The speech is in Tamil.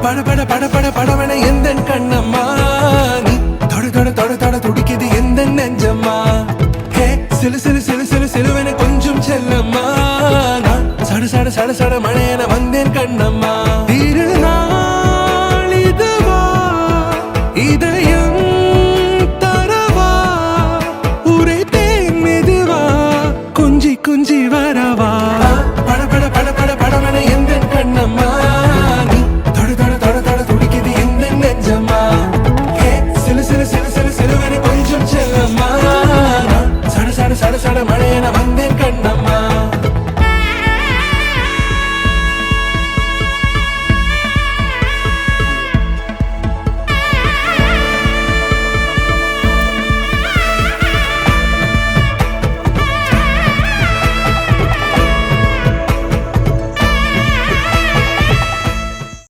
பட பட பட பட படவன எந்தன் கண்ணம்மா நீ தொட தொட தொட தொட துடிக்குது எந்த நெஞ்சம்மா ஹே சிலு சிலு சிலு சிலு சிலுவன கொஞ்சம் செல்லம்மா நான் சட சட சட சட மழையன